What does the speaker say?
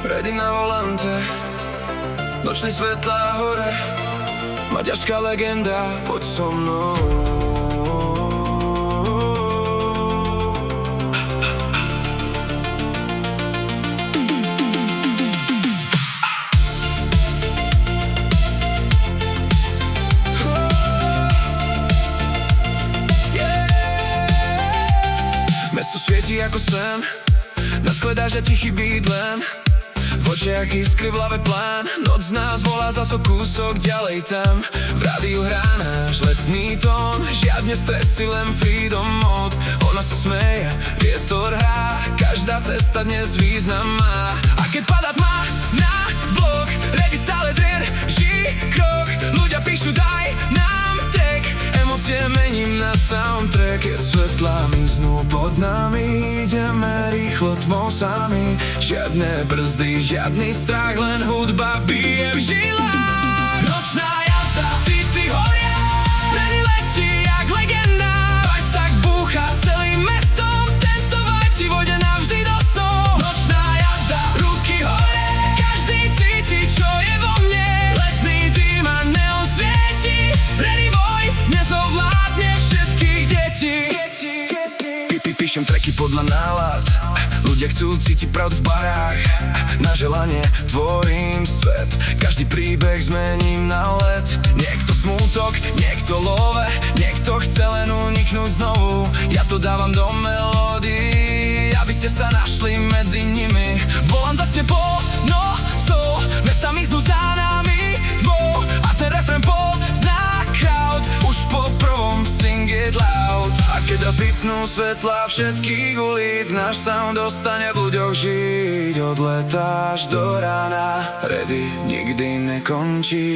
Ready na volante, nočný svetlá hore, maďarská legenda, poď so mnou. Mesto svieti ako sen, na skle dážďa ti chybí len v očiach iskry, v hlave plán. Noc nás volá zas o kúsok ďalej tam. V rádiu hrá náš letný tón, žiadne stresy, len freedom mode. Ona sa smeje, vietor hrá, každá cesta dnes význam má. A keď padá tma na blok, ready stále drží krok. Ľudia píšu daj nám track, emócie mením na soundtrack. Keď svetlá miznú pod nami, ideme rýchlo tmou sami. Žiadne brzdy, žiadny strach, len hudba bije v žilách. Nočná jazda, fity horia, ready letí jak legenda. Bass tak búcha celým mestom, tento vibe ti vojde navždy do snov. Nočná jazda, ruky hore, každý cíti, čo je vo mne. Letný dým a neon svieti, ready voice nezovládne všetkých detí. Píšem tracky podľa nálad, ľudia chcú cítiť pravdu v barách. Na želanie tvorím svet, každý príbeh zmením na let. Niekto smútok, niekto love, niekto chce len uniknúť znovu. Ja to dávam do melódií, aby ste sa našli medzi nimi. Volám za ste nocou, mesta miznú za nami tmou. A ten refrén pozná crowd, už po prvom sing it loud. A keď raz vypnú svetla všetkých ulic, náš sound dostane v ľuďoch žiť. Od leta až do rána, ready nikdy nekončí.